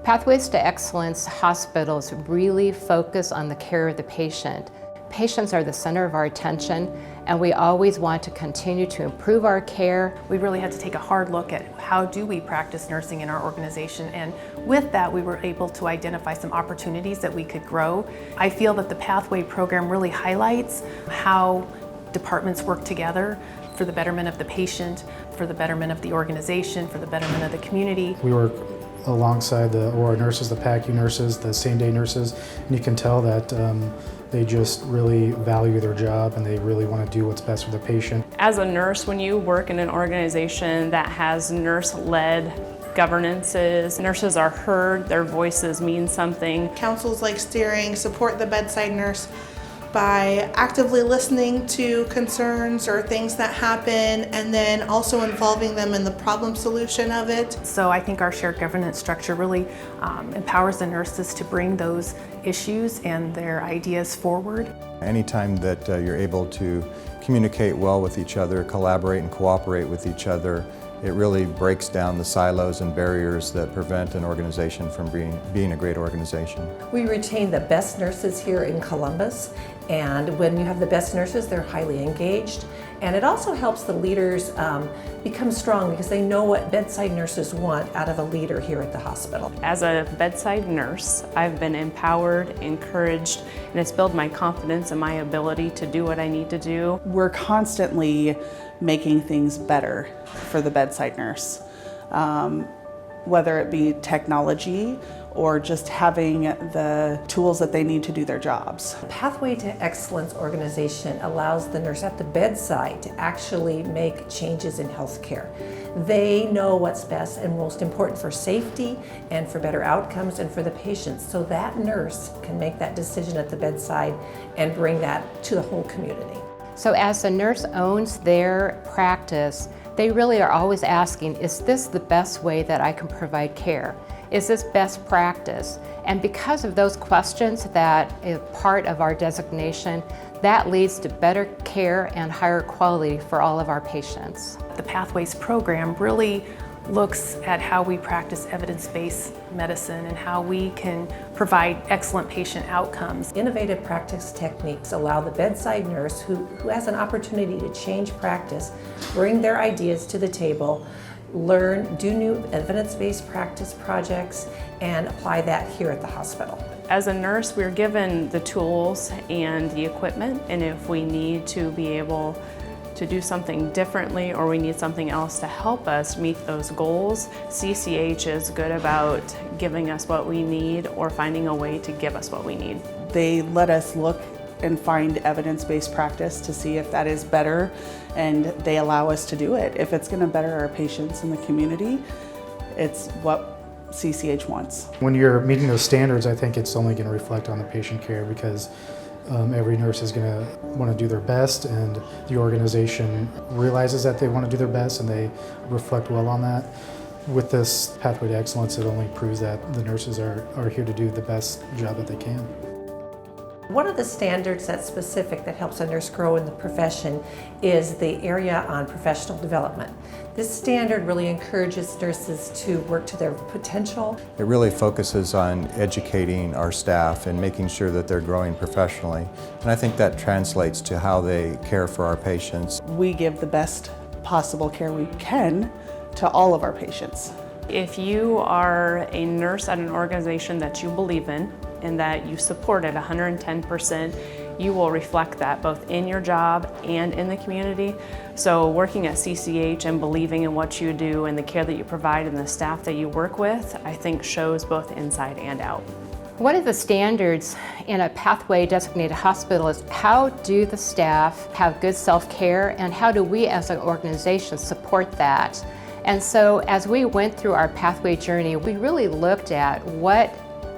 Pathways to Excellence hospitals really focus on the care of the patient. Patients are the center of our attention, and we always want to continue to improve our care. We really had to take a hard look at how do we practice nursing in our organization, and with that we were able to identify some opportunities that we could grow. I feel that the Pathway program really highlights how departments work together for the betterment of the patient, for the betterment of the organization, for the betterment of the community. We work alongside the OR nurses, the PACU nurses, the same-day nurses, and you can tell that they just really value their job and they really want to do what's best for the patient. As a nurse, when you work in an organization that has nurse-led governances, nurses are heard, their voices mean something. Councils like Steering support the bedside nurse by actively listening to concerns or things that happen, and then also involving them in the problem solution of it. So I think our shared governance structure really empowers the nurses to bring those issues and their ideas forward. Anytime that you're able to communicate well with each other, collaborate and cooperate with each other, it really breaks down the silos and barriers that prevent an organization from being a great organization. We retain the best nurses here in Columbus, and when you have the best nurses, they're highly engaged. And it also helps the leaders become strong because they know what bedside nurses want out of a leader here at the hospital. As a bedside nurse, I've been empowered, encouraged, and it's built my confidence in my ability to do what I need to do. We're constantly making things better for the bedside nurse, whether it be technology or just having the tools that they need to do their jobs. The Pathway to Excellence organization allows the nurse at the bedside to actually make changes in healthcare. They know what's best and most important for safety and for better outcomes and for the patients, so that nurse can make that decision at the bedside and bring that to the whole community. So as the nurse owns their practice, they really are always asking, is this the best way that I can provide care? Is this best practice? And because of those questions that is part of our designation, that leads to better care and higher quality for all of our patients. The Pathways program really looks at how we practice evidence-based medicine and how we can provide excellent patient outcomes. Innovative practice techniques allow the bedside nurse who has an opportunity to change practice, bring their ideas to the table, learn, do new evidence-based practice projects, and apply that here at the hospital. As a nurse, we're given the tools and the equipment, and if we need to be able to do something differently or we need something else to help us meet those goals, CCH is good about giving us what we need or finding a way to give us what we need. They let us look and find evidence-based practice to see if that is better, and they allow us to do it. If it's going to better our patients in the community, it's what CCH wants. When you're meeting those standards, I think it's only going to reflect on the patient care because every nurse is going to want to do their best, and the organization realizes that they want to do their best and they reflect well on that. With this Pathway to Excellence, it only proves that the nurses are here to do the best job that they can. One of the standards that's specific that helps a nurse grow in the profession is the area on professional development. This standard really encourages nurses to work to their potential. It really focuses on educating our staff and making sure that they're growing professionally. And I think that translates to how they care for our patients. We give the best possible care we can to all of our patients. If you are a nurse at an organization that you believe in and that you support at 110%, you will reflect that both in your job and in the community. So working at CCH and believing in what you do and the care that you provide and the staff that you work with, I think shows both inside and out. One of the standards in a Pathway designated hospital is how do the staff have good self-care and how do we as an organization support that? And so as we went through our Pathway journey, we really looked at what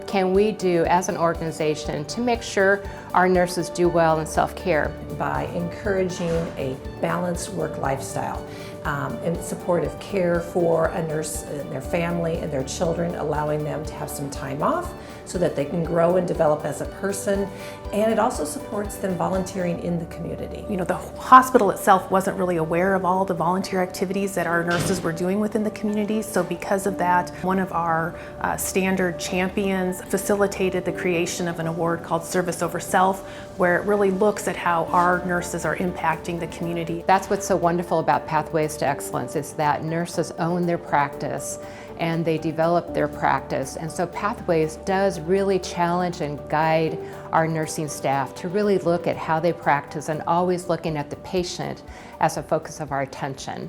can we do as an organization to make sure our nurses do well in self-care. By encouraging a balanced work lifestyle. and supportive care for a nurse and their family and their children, allowing them to have some time off so that they can grow and develop as a person. And it also supports them volunteering in the community. You know, the hospital itself wasn't really aware of all the volunteer activities that our nurses were doing within the community. So because of that, one of our standard champions facilitated the creation of an award called Service Over Self, where it really looks at how our nurses are impacting the community. That's what's so wonderful about Pathways to Excellence, is that nurses own their practice and they develop their practice. And so Pathways does really challenge and guide our nursing staff to really look at how they practice and always looking at the patient as a focus of our attention.